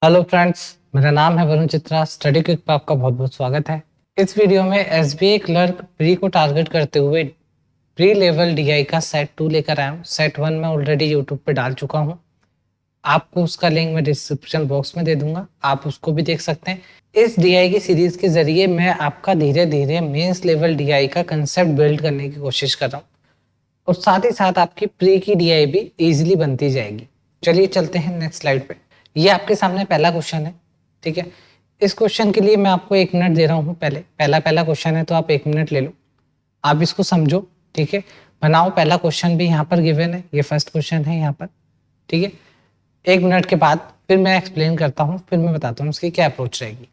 Hello friends, मेरा नाम है वरुण चित्रा। स्टडी क्विक पे आपका बहुत बहुत स्वागत है। इस वीडियो में एसबीआई क्लर्क प्री को टारगेट करते हुए प्री लेवल डीआई का सेट 2 लेकर आया हूँ। सेट 1 मैं ऑलरेडी यूट्यूब पे डाल चुका हूँ। आपको उसका लिंक मैं डिस्क्रिप्शन बॉक्स में दे दूंगा, आप उसको भी देख सकते हैं। इस डीआई की सीरीज के जरिए मैं आपका धीरे धीरे मेंस लेवल डीआई का कंसेप्ट बिल्ड करने की कोशिश कर रहा हूँ और साथ ही साथ आपकी प्री की डीआई भी इजीली बनती जाएगी। चलिए चलते हैं नेक्स्ट स्लाइड पे। ये आपके सामने पहला क्वेश्चन है, ठीक है। इस क्वेश्चन के लिए मैं आपको 1 मिनट दे रहा हूँ। पहला क्वेश्चन है तो आप 1 मिनट ले लो, आप इसको समझो, ठीक है। बनाओ। पहला क्वेश्चन भी यहाँ पर गिवन है, ये फर्स्ट क्वेश्चन है यहाँ पर, ठीक है। 1 मिनट के बाद फिर मैं एक्सप्लेन करता हूँ, फिर मैं बताता हूँ उसकी क्या अप्रोच रहेगी।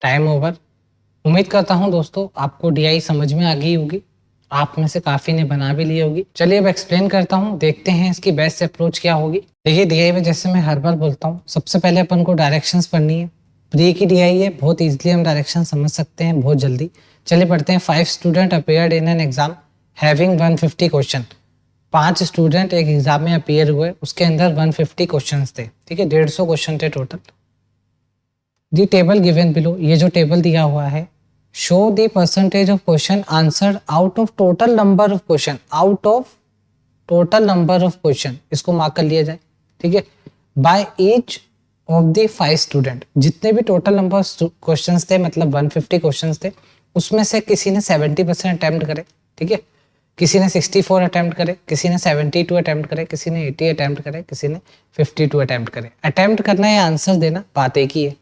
Time over. उम्मीद करता हूँ दोस्तों आपको डीआई समझ में आ गई होगी, आप में से काफी ने बना भी ली होगी। चलिए अब एक्सप्लेन करता हूँ, देखते हैं इसकी बेस्ट अप्रोच क्या होगी। देखिए डीआई में जैसे मैं हर बार बोलता हूँ, सबसे पहले अपन को डायरेक्शंस पढ़नी है। प्री की डीआई है, बहुत इजीली हम डायरेक्शन समझ सकते हैं बहुत जल्दी। चलिए पढ़ते हैं। 5 student appeared in an exam having 150 question. 5 student एक एग्जाम में अपेयर हुए, उसके अंदर 150 क्वेश्चन थे, ठीक है। 150 क्वेश्चन थे टोटल। दी टेबल गिवन बिलो, ये जो टेबल दिया हुआ है, show the percentage of question answered out of total number of question. Out of total number of question, इसको मार्क कर लिया जाए, ठीक है। By each of the 5 student, जितने भी टोटल नंबर ऑफ क्वेश्चन थे, मतलब 150 क्वेश्चन थे, उसमें से किसी ने 70% अटेम्प्ट करे, ठीक है। किसी ने 64 अटेम्प्ट करे, किसी ने 72 अटेम्प्ट करे, किसी ने 80 अटेम्प्ट करे, किसी ने 52 अटेम्प्ट करे। अटेम्प्ट करना या आंसर देना बात एक ही है,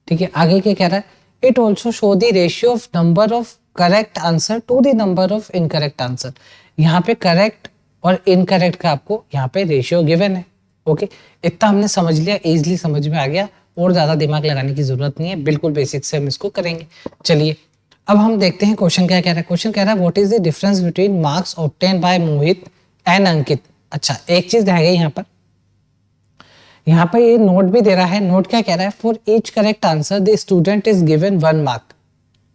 ठीक है। आगे क्या कह रहा है? It also show the ratio of number of correct answer to the number of incorrect answer. यहाँ पे करेक्ट और इनकरेक्ट का आपको यहाँ पे रेशियो गिवन है, ओके। इतना हमने समझ लिया, इजीली समझ में आ गया और ज्यादा दिमाग लगाने की जरूरत नहीं है, बिल्कुल बेसिक से हम इसको करेंगे। चलिए अब हम देखते हैं क्वेश्चन क्या कह रहा है। क्वेश्चन कह रहा है what is the difference between marks obtain by Mohit and Ankit. अच्छा, एक चीज रह गई यहाँ पर ये नोट भी दे रहा है। नोट क्या कह रहा है? For each correct answer the student is given 1 mark.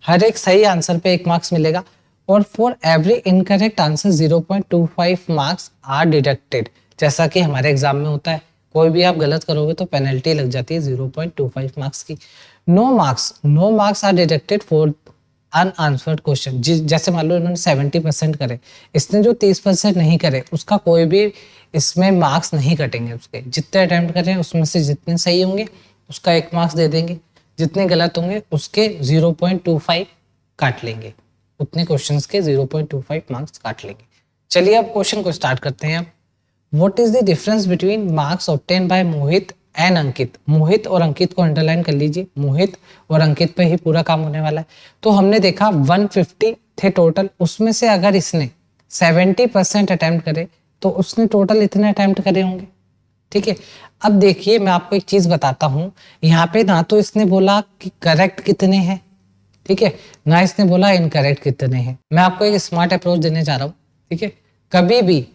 हर एक सही आंसर पे 1 मार्क्स मिलेगा और for every incorrect answer 0.25 marks are deducted. जैसा कि हमारे एग्जाम में होता है, कोई भी आप गलत करोगे तो पेनल्टी लग जाती है 0.25 मार्क्स की। No marks are deducted for unanswered question. जैसे मान लो इन्होंने 70% करे, इसने जो 30% नहीं करे उसका कोई भी इसमें मार्क्स नहीं कटेंगे। उसके जितने अटेम्प्ट करें उसमें से जितने सही होंगे उसका 1 मार्क्स दे देंगे, जितने गलत होंगे उसके 0.25 काट लेंगे, उतने क्वेश्चंस के 0.25 मार्क्स काट लेंगे। चलिए अब क्वेश्चन को स्टार्ट करते हैं। अब what is the difference between marks obtain by Mohit and Ankit. Mohit और अंकित को अंडरलाइन कर लीजिए, मोहित और अंकित पे ही पूरा काम होने वाला है। तो हमने देखा 150 थे टोटल, उसमें से अगर इसने 70% अटेम्प्ट करे तो उसने टोटल इतने अटेम्प्ट करे होंगे, ठीक है। अब देखिए मैं आपको एक चीज बताता हूं, यहाँ पे ना तो इसने बोला कि करेक्ट कितने हैं, ठीक है, ना इसने बोला इनकरेक्ट कितने हैं। मैं आपको एक स्मार्ट अप्रोच देने जा रहा हूँ, ठीक है। कभी भी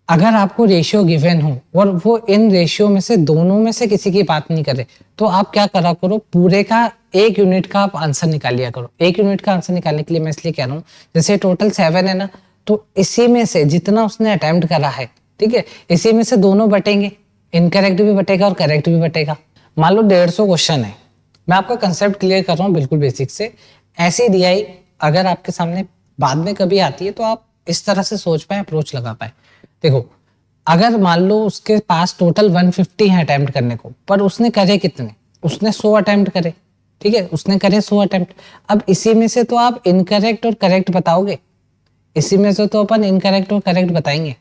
अगर आपको रेशियो गिवन हो और वो इन रेशियो में से दोनों में से किसी की बात नहीं करे, तो आप क्या करा करो, पूरे का 1 यूनिट का आप आंसर निकाल लिया करो। 1 यूनिट का आंसर निकालने के लिए मैं इसलिए कह रहा हूँ, जैसे टोटल 7 है ना, तो इसी में से जितना उसने अटेम्प्ट करा है, ठीक है, इसी में से दोनों बटेंगे, इनकरेक्ट भी बटेगा और करेक्ट भी बटेगा। मान लो 150 क्वेश्चन है, मैं आपका कंसेप्ट क्लियर कर रहा हूँ बिल्कुल बेसिक से। ऐसी डीआई अगर आपके सामने बाद में कभी आती है तो आप इस तरह से सोच पाए, अप्रोच लगा पाए। देखो, अगर मान लो उसके पास टोटल 150 है अटेम्प्ट करने को, पर उसने करे कितने, उसने 100 अटेम्प्ट करे, ठीक है, उसने करे 100 अटेम्प्ट। अब इसी में से तो आप इनकरेक्ट और करेक्ट बताओगे, इसी में से तो अपन इनकरेक्ट और करेक्ट बताएंगे,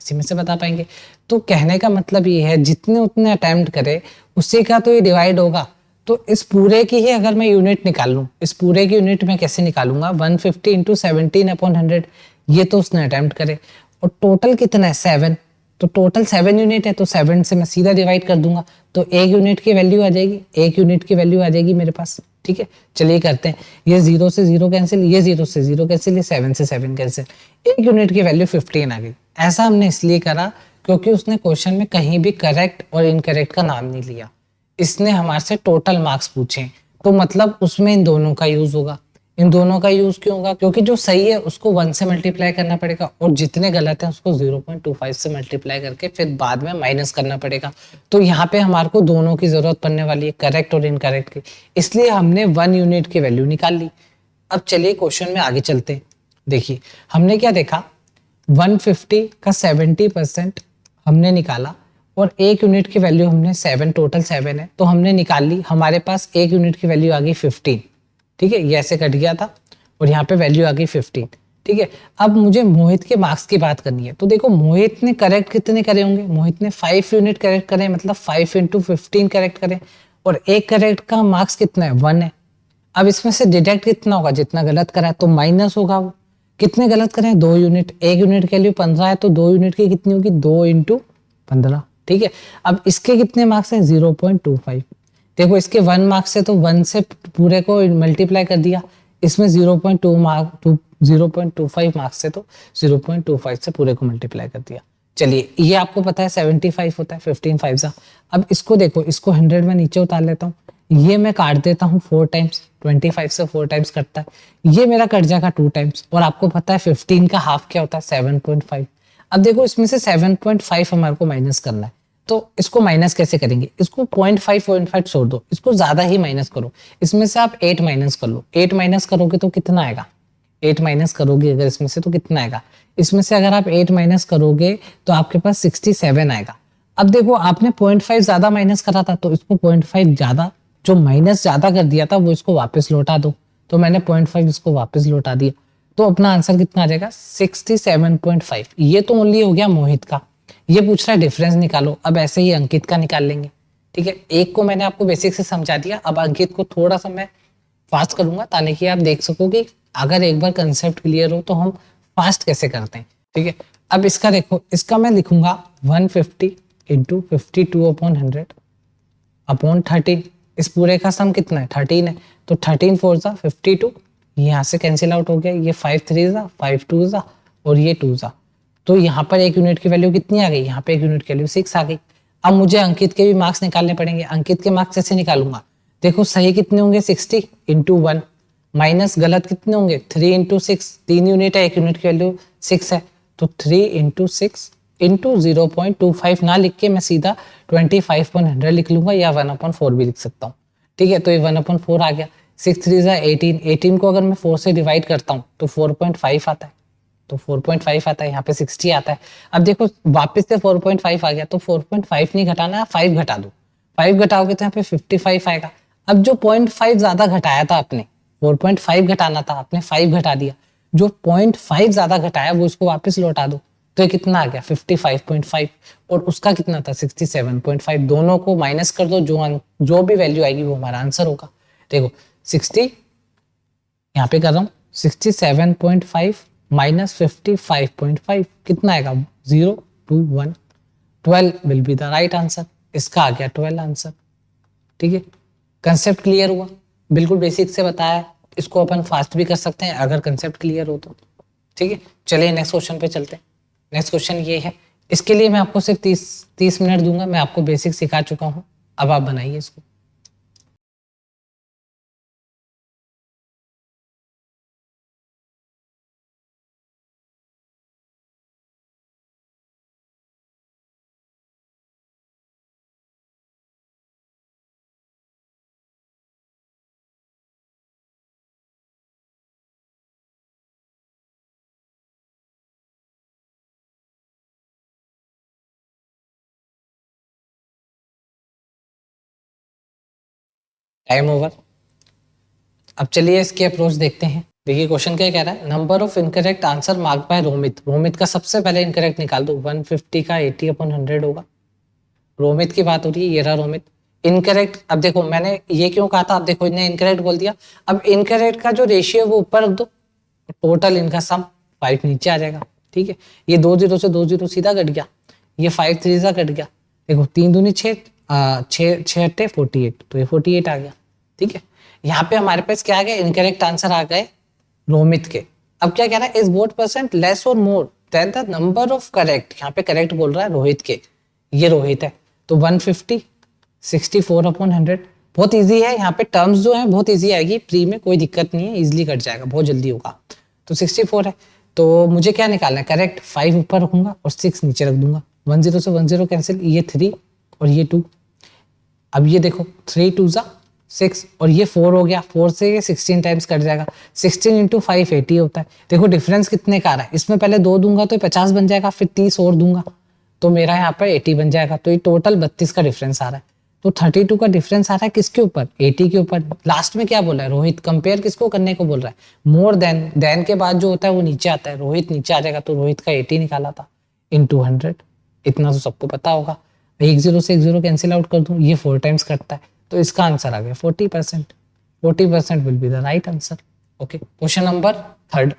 इसी में से बता पाएंगे। तो कहने का मतलब ये है जितने उतने अटेम्प्ट करे उसी का तो ये डिवाइड होगा। तो इस पूरे की ही अगर मैं यूनिट निकाल लूँ, इस पूरे की यूनिट मैं कैसे निकालूंगा, 150 इंटू 17/100, ये तो उसने अटेम्प्ट करे, और टोटल कितना है 7, तो टोटल 7 यूनिट है, तो 7 से मैं सीधा डिवाइड कर दूंगा, तो एक यूनिट की वैल्यू आ जाएगी, एक यूनिट की वैल्यू आ जाएगी मेरे पास। ठीक है, चलिए करते हैं, ये 0 से 0 कैंसिल, ये 0 से 0 कैंसिल, ये 7 से 7 कैंसिल, एक यूनिट की वैल्यू 15 आ गई। ऐसा हमने इसलिए करा क्योंकि उसने क्वेश्चन में कहीं भी करेक्ट और इनकरेक्ट का नाम नहीं लिया, इसने हमारे से टोटल मार्क्स पूछे, तो मतलब उसमें इन दोनों का यूज होगा। इन दोनों का यूज क्यों होगा, क्योंकि जो सही है उसको 1 से मल्टीप्लाई करना पड़ेगा, और जितने गलत हैं उसको 0.25 से मल्टीप्लाई करके फिर बाद में माइनस करना पड़ेगा। तो यहाँ पे हमारे को दोनों की जरूरत पड़ने वाली है, करेक्ट और इनकरेक्ट की, इसलिए हमने 1 यूनिट की वैल्यू निकाल ली। अब चलिए क्वेश्चन में आगे चलते हैं। देखिए हमने क्या देखा, 150 का 70% हमने निकाला, और एक यूनिट की वैल्यू हमने 7, टोटल 7 है तो हमने निकाल ली, हमारे पास एक यूनिट की वैल्यू आ गई 15। ठीक है, ये ऐसे कट गया था और यहाँ पे वैल्यू आ गई 15। ठीक है, अब मुझे मोहित के मार्क्स की बात करनी है, तो देखो मोहित ने करेक्ट कितने करे होंगे, मोहित ने 5 यूनिट करेक्ट करे, मतलब 5 इंटू 15 करेक्ट करे, और एक करेक्ट का मार्क्स कितना है, 1 है। अब इसमें से डिडक्ट कितना होगा, जितना गलत करा है तो माइनस होगा वो, कितने गलत करें, 2 यूनिट, एक यूनिट की वैल्यू 15 है तो 2 यूनिट की कितनी होगी, 2 इंटू 15। ठीक है, अब इसके कितने मार्क्स हैं, 0.25। देखो इसके 1 मार्क्स से तो 1 से पूरे को मल्टीप्लाई कर दिया, इसमें 0.2 मार्क 0.25 मार्क्स से तो 0.25 से पूरे को मल्टीप्लाई कर दिया। चलिए ये आपको पता है 75 होता है, 15 5 सा। अब इसको देखो, इसको 100 में नीचे उतार लेता हूँ, ये मैं काट देता हूँ 4 टाइम्स, 25 से 4 टाइम्स कटता है, ये मेरा कट जाएगा 2 टाइम्स, और आपको पता है 15 का हाफ क्या होता है, 7.5। अब देखो इसमें से 7.5 हमारे को माइनस करना है, तो इसको माइनस कैसे करेंगे, इसको 0.5 छोड़ दो, इसको ज्यादा ही माइनस करो, इसमें से आप 8 माइनस कर लो, 8 माइनस करोगे तो कितना आएगा, 8 माइनस करोगे अगर इसमें से तो कितना आएगा, इसमें से अगर आप 8 माइनस करोगे तो आपके पास 67 आएगा। अब देखो आपने 0.5 ज्यादा माइनस करा था, तो इसको 0.5 ज्यादा, जो माइनस ज्यादा कर दिया था वो इसको वापस लौटा दो, तो मैंने 0.5 इसको वापस लौटा दिया, तो अपना आंसर कितना आ जाएगा, 67.5। ये तो ओनली हो गया मोहित का, ये पूछ रहा है डिफरेंस निकालो, अब ऐसे ही अंकित का निकाल लेंगे। ठीक है, एक को मैंने आपको बेसिक से समझा दिया, अब अंकित को थोड़ा सा मैं फास्ट करूंगा ताकि आप देख सको कि अगर एक बार कंसेप्ट क्लियर हो तो हम फास्ट कैसे करते हैं। ठीक है, अब इसका देखो, इसका मैं लिखूंगा 150 इंटू 52/100 अपॉन 13, इस पूरे का सम कितना है, 13 है, तो 13 4 ज़ा 52, यहाँ से कैंसिल आउट हो गया, ये 5 3 ज़ा 5 2 ज़ा, और ये 2 ज़ा, तो यहाँ पर एक यूनिट की वैल्यू कितनी आ गई, यहाँ पे एक यूनिट की वैल्यू 6 आ गई। अब मुझे अंकित के भी मार्क्स निकालने पड़ेंगे, अंकित के मार्क्स कैसे निकालूंगा, देखो सही कितने होंगे 60 इंटू 1, माइनस गलत कितने होंगे 3 इंटू 6, 3 यूनिट है, एक यूनिट की वैल्यू 6 है, तो 3 इंटू 6 इंटू 0.25 ना लिख के मैं सीधा 25/100 लिख लूंगा, या 1/4 भी लिख सकता हूँ। ठीक है, तो ये 1/4 आ गया, 6 3 ज़ा 18, 18 को अगर मैं 4 से डिवाइड करता हूँ तो 4.5 आता है, तो 4.5 आता है, यहाँ पे 60 आता है। अब देखो वापस से 4.5 आ गया, तो 4.5 नहीं घटाना, 5 घटा दो, 5 घटाओगे तो यहाँ पे 55 आएगा। अब जो 0.5 ज्यादा घटाया था आपने, 4.5 घटाना था आपने 5 घटा दिया, जो 0.5 ज्यादा घटाया वो इसको वापस लौटा दो, तो ये कितना आ गया 55.5, और उसका कितना था 67.5, दोनों को माइनस कर दो, जो भी वैल्यू आएगी वो हमारा आंसर होगा। देखो 60, यहाँ पे कर रहा हूँ 67.5 माइनस 55.5 कितना आएगा, 0 2 1, 12 will be the right answer, इसका आ गया 12 आंसर। ठीक है, कंसेप्ट क्लियर हुआ, बिल्कुल बेसिक से बताया, इसको अपन फास्ट भी कर सकते हैं अगर कंसेप्ट क्लियर हो तो। ठीक है, चलिए नेक्स्ट क्वेश्चन पे चलते हैं। नेक्स्ट क्वेश्चन ये है, इसके लिए मैं आपको सिर्फ 30 मिनट दूंगा, मैं आपको बेसिक सिखा चुका हूँ, अब आप बनाइए इसको। Time over. अब चलिए इसकी अप्रोच देखते हैं। देखिए क्वेश्चन क्या कह रहा है, number of incorrect answer mark bye Romit. Romit का सबसे पहले इनकरेक्ट निकाल दो, 150 का 80/100 होगा। रोमित की बात हो रही है, ये रहा रोमित। इनकरेक्ट, अब देखो मैंने ये क्यों कहा था, अब देखो इन्हें इनकरेक्ट बोल दिया। अब इनकरेक्ट का जो रेशियो है वो ऊपर रख दो, टोटल इनका सम 5 नीचे आ जाएगा। ठीक है, ये 2 0 से 2 0 सीधा कट गया, ये 5 3 सा कट गया। देखो 3 दूनी 6, 6 अट्ठे 48, तो ये 48 आ गया। ठीक है, यहाँ पे हमारे पास क्या आ गया, इनकरेक्ट आंसर आ गए रोमित के। अब क्या कह रहा है, इज बोथ परसेंट लेस और more than the number of correct. यहाँ पे करेक्ट बोल रहा है रोहित के, ये रोहित है। तो 150 64/100, बहुत इजी है। यहाँ पे टर्म्स जो है बहुत इजी आएगी, प्री में कोई दिक्कत नहीं है, इजिली कट जाएगा, बहुत जल्दी होगा। तो 64 है, तो मुझे क्या निकालना है, करेक्ट 5 ऊपर रखूंगा और 6 नीचे रख दूंगा। 1 0 से 1 0 कैंसिल, ये 3 और ये 2। अब ये देखो 3 2 6 और ये 4 हो गया, 4 से ये 16 टाइम्स कट जाएगा। 16 इंटू 5 80 होता है। देखो डिफरेंस कितने का आ रहा है, इसमें पहले 2 दूंगा तो 50 बन जाएगा, फिर 30 और दूंगा तो मेरा यहाँ पर 80 बन जाएगा। तो ये टोटल 32 का डिफरेंस आ रहा है। तो 32 का डिफरेंस आ रहा है किसके ऊपर, 80 के ऊपर। लास्ट में क्या बोला है रोहित, कंपेयर किसको करने को बोल रहा है, मोर देन के बाद जो होता है वो नीचे आता है, रोहित नीचे आ जाएगा। तो रोहित का 80 निकाला था इंटू 100, इतना तो सबको पता होगा। 1 0 से 1 0 कैंसिल आउट कर दूं, ये 4 टाइम्स कटता है, तो इसका आंसर आ गया 40%। 40% will be the right answer. Okay, question number 3।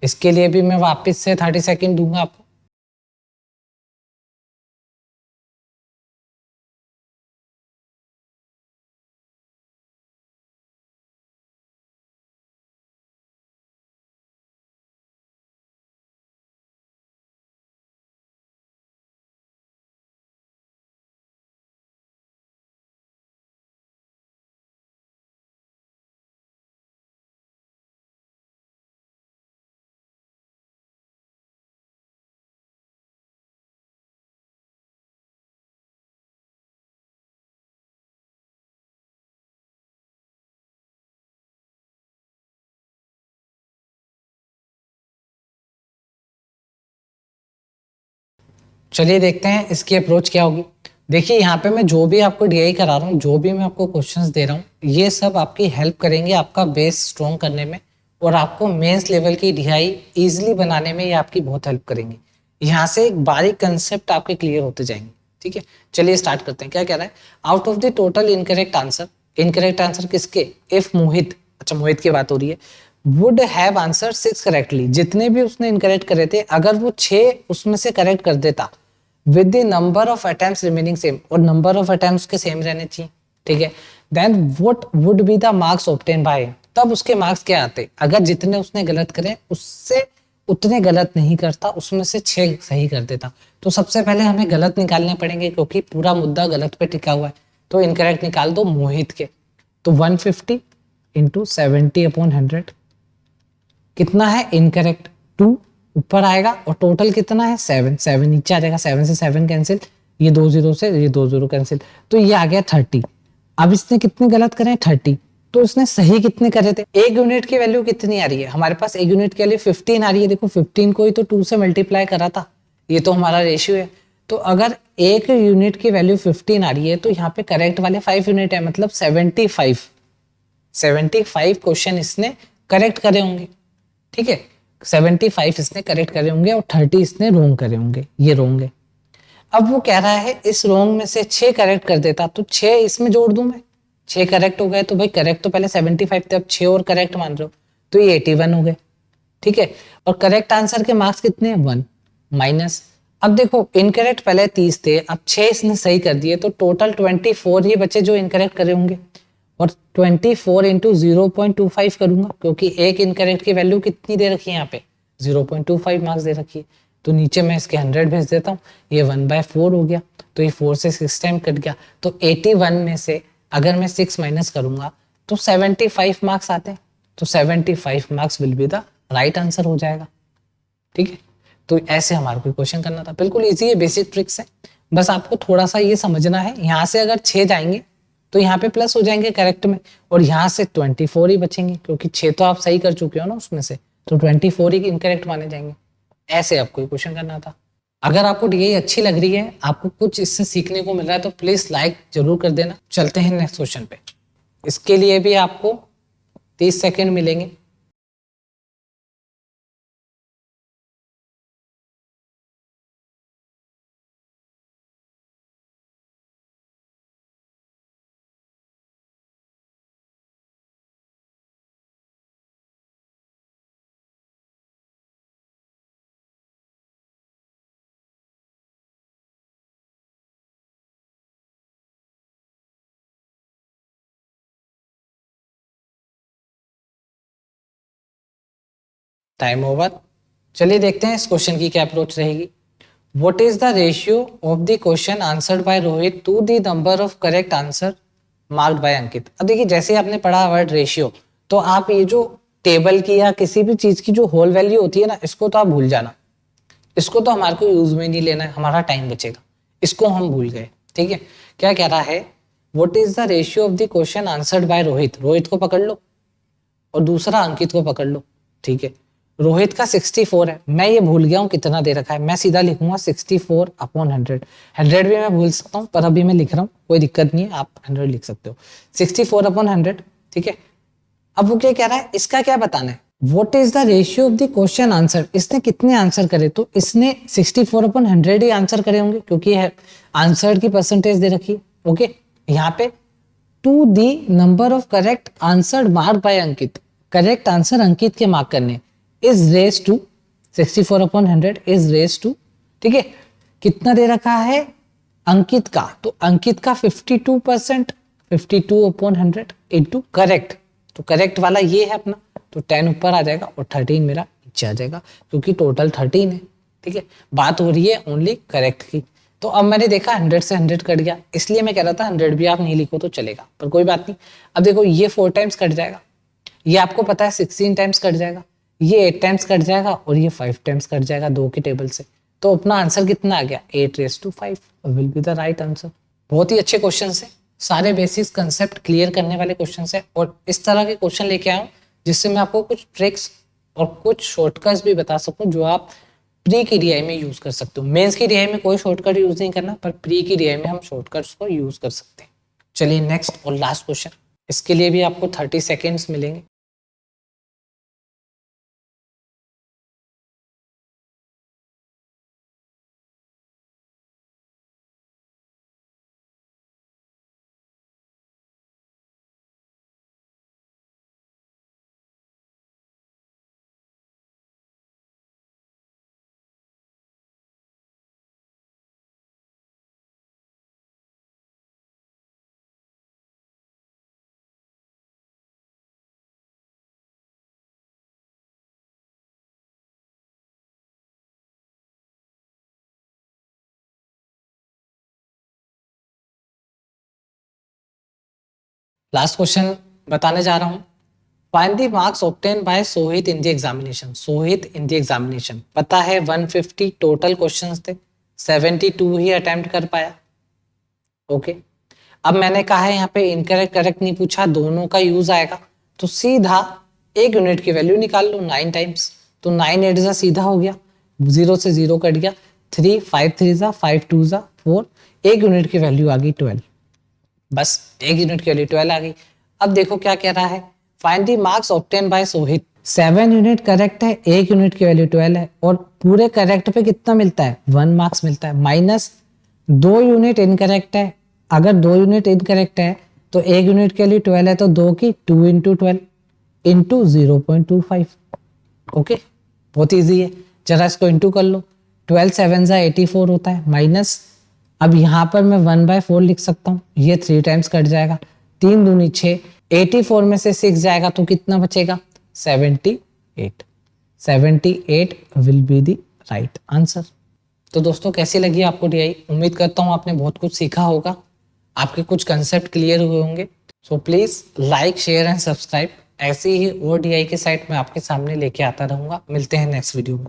इसके लिए भी मैं वापस से 30 सेकेंड दूंगा आपको। चलिए देखते हैं इसकी अप्रोच क्या होगी। देखिए यहाँ पे मैं जो भी आपको डीआई करा रहा हूँ, जो भी मैं आपको क्वेश्चंस दे रहा हूँ, ये सब आपकी हेल्प करेंगे आपका बेस स्ट्रॉन्ग करने में, और आपको मेंस लेवल की डीआई इजीली बनाने में ये आपकी बहुत हेल्प करेंगी। यहाँ से एक बारीक कंसेप्ट आपके क्लियर होते जाएंगे। ठीक है, चलिए स्टार्ट करते हैं। क्या कह रहा है, out of the total incorrect answer, incorrect answer किसके, इफ मोहित, अच्छा मोहित की बात हो रही है, वुड हैव आंसर 6 करेक्टली, जितने भी उसने इनकरेक्ट करे थे अगर वो 6 उसमें से करेक्ट कर देता, with the number of attempts remaining same, और नंबर ऑफ अटेम्प्ट्स के सेम रहने चाहिए। ठीक है, then what would be the marks obtain by, तब उसके मार्क्स क्या आते, अगर जितने उसने गलत करे उससे उतने गलत नहीं करता, उसमें से 6 सही कर देता। तो सबसे पहले हमें गलत निकालने पड़ेंगे क्योंकि पूरा मुद्दा गलत पे टिका हुआ है। तो इनकरेक्ट निकाल दो मोहित के। तो 150 इंटू 70/100 कितना है, इनकरेक्ट 2 ऊपर आएगा, और टोटल कितना है 7, 7 नीचे आ जाएगा, 7 से 7 कैंसिल, ये 2 0 से ये 2 0 कैंसिल, तो ये आ गया 30। अब इसने कितने गलत करे, 30। तो इसने सही कितने करे थे, एक यूनिट की वैल्यू कितनी आ रही है हमारे पास, एक यूनिट के लिए 15 आ रही है। देखो 15 को ही तो 2 से मल्टीप्लाई करा था, ये तो हमारा रेशियो है। तो अगर एक यूनिट की वैल्यू 15 आ रही है तो यहाँ पे करेक्ट वाले 5 यूनिट है, मतलब 75 क्वेश्चन इसने करेक्ट करे होंगे। ठीक है, 75 इसने करेक्ट करे होंगे और 30 इसने रोंग करे होंगे, ये रोंग है। अब वो कह रहा है इस रोंग में से 6 करेक्ट कर देता, तो 6 इसमें जोड़ दूं मैं, 6 करेक्ट हो गए, तो भाई करेक्ट तो पहले 75 थे, अब 6 और करेक्ट मान रहे हो तो ये 81 हो गए। ठीक है, और करेक्ट आंसर के मार्क्स कितने हैं, 1 माइनस। अब देखो इनकरेक्ट पहले 30 थे, अब 6 इसने सही कर दिए, तो टोटल 24 ही बचे जो इनकरेक्ट करे होंगे, और 24 इंटू 0.25 करूंगा क्योंकि एक इनकरेक्ट की वैल्यू कितनी दे रखी है यहाँ पे, 0.25 मार्क्स दे रखी है। तो नीचे मैं इसके 100 भेज देता हूँ, ये 1/4 हो गया, तो ये 4 से 6 टाइम कट गया। तो 81 में से अगर मैं 6 माइनस करूंगा तो 75 मार्क्स आते हैं, तो 75 marks will be the right answer हो जाएगा। ठीक है, तो ऐसे हमारे को क्वेश्चन करना था, बिल्कुल इजी है, बेसिक ट्रिक्स है। बस आपको थोड़ा सा ये समझना है, यहाँ से अगर 6 जाएंगे तो यहाँ पे प्लस हो जाएंगे करेक्ट में, और यहाँ से 24 ही बचेंगे क्योंकि 6 तो आप सही कर चुके हो ना उसमें से, तो 24 ही इनकरेक्ट माने जाएंगे। ऐसे आपको क्वेश्चन करना था। अगर आपको डीआई अच्छी लग रही है, आपको कुछ इससे सीखने को मिल रहा है, तो प्लीज लाइक जरूर कर देना। चलते हैं नेक्स्ट क्वेश्चन पे। इसके लिए भी आपको 30 सेकेंड मिलेंगे। Time over. चलिए देखते हैं इस क्वेश्चन की क्या अप्रोच रहेगी। What is the ratio of the question answered by Rohit to the number of correct answer marked by अंकित? अब देखिए, जैसे आपने पढ़ा वर्ड रेशियो, तो आप ये जो टेबल की या किसी भी चीज की जो होल वैल्यू होती है ना, इसको तो आप भूल जाना। इसको तो हमारे को यूज में नहीं लेना है, हमारा टाइम बचेगा। इसको हम भूल गए, ठीक है। क्या कह रहा है, what is the ratio of the question answered bye Rohit. Rohit को पकड़ लो और दूसरा अंकित को पकड़ लो, ठीक है। रोहित का 64 है, मैं ये भूल गया हूँ कितना दे रखा है, मैं सीधा लिखूंगा 64 अपॉन 100। 100 भी मैं भूल सकता हूँ, पर अभी मैं लिख रहा हूँ, कोई दिक्कत नहीं है, आप 100 लिख सकते हो। 64 अपॉन 100, ठीक है। अब वो क्या कह रहा है, इसका क्या बताना है, what is the ratio of the question answer. इसने कितने आंसर करे, तो इसने 64 अपॉन 100 ही आंसर करे होंगे, क्योंकि आंसर की परसेंटेज दे रखी है, ओके। यहाँ पे to the number of correct answer mark by Ankit, correct answer Ankit के मार्क करने, is raise to 64 upon 100 is raise to, ठीक है। कितना दे रखा है अंकित का, तो अंकित का 52%, 52 अपॉन 100 इंटू करेक्ट, तो करेक्ट वाला ये है अपना, तो 10 ऊपर आ जाएगा और 13 मेरा नीचे आ जाएगा, क्योंकि टोटल 13 है, ठीक है। बात हो रही है ओनली करेक्ट की। तो अब मैंने देखा 100 से 100 कट गया, इसलिए मैं कह रहा था 100 भी आप नहीं लिखो तो चलेगा, पर कोई बात नहीं। अब देखो, ये 4 टाइम्स कट जाएगा, ये आपको पता है 16 टाइम्स कट जाएगा, ये 8 टाइम्स कट जाएगा और ये 5 टाइम्स कट जाएगा 2 के टेबल से। तो अपना आंसर कितना आ गया, 8 raised to 5 will be the right answer. बहुत ही अच्छे क्वेश्चन है, सारे बेसिक कंसेप्ट क्लियर करने वाले क्वेश्चन है, और इस तरह के क्वेश्चन लेके आया हूँ जिससे मैं आपको कुछ ट्रिक्स और कुछ शॉर्टकट्स भी बता सकूं, जो आप प्री की डीआई में यूज कर सकते हो। मेंस की डीआई में कोई शॉर्टकट यूज नहीं करना, पर प्री की डीआई में हम शॉर्टकट्स को यूज कर सकते हैं। चलिए नेक्स्ट और लास्ट क्वेश्चन, इसके लिए भी आपको 30 सेकेंड्स मिलेंगे। लास्ट क्वेश्चन बताने जा रहा हूं। Find the marks obtain bye Sohit in the examination. Sohit in the examination, पता है 150 टोटल क्वेश्चंस थे, 72 ही अटेम्प्ट कर पाया, ओके। अब मैंने कहा है यहाँ पे इनकरेक्ट करेक्ट नहीं पूछा, दोनों का यूज आएगा, तो सीधा एक यूनिट की वैल्यू निकाल लो 9 टाइम्स, तो 9 8 जा सीधा हो गया, 0 से 0 कट गया, 3 5 3 जा 5 2 जा 4, एक यूनिट की वैल्यू आ गई 12, बस एक यूनिट की वैल्यू 12 आ गई। अब देखो क्या कह रहा है, find the marks obtain bye Sohit. 7 unit correct है, एक यूनिट की वैल्यू 12 है, और पूरे करेक्ट पे कितना मिलता है, 1 मार्क्स मिलता है, माइनस 2 यूनिट इनकरेक्ट है। अगर 2 यूनिट इनकरेक्ट है तो एक यूनिट के लिए 12 है, तो 2 की 2 इंटू 12 इंटू 0.25, ओके। बहुत ईजी है, जरा इसको इंटू कर लो, 12 7 जा 84 होता है, माइनस, अब यहाँ पर मैं 1/4 लिख सकता हूँ, ये 3 टाइम्स कट जाएगा, 3 दूनी 6, 84 में से 6 जाएगा तो कितना बचेगा, 78। 78 will be the right answer. तो दोस्तों, कैसी लगी आपको डीआई, उम्मीद करता हूँ आपने बहुत कुछ सीखा होगा, आपके कुछ कंसेप्ट क्लियर हुए होंगे। So please like share and subscribe, ऐसे ही और डीआई के साइट में आपके सामने लेके आता रहूंगा। मिलते हैं नेक्स्ट वीडियो में।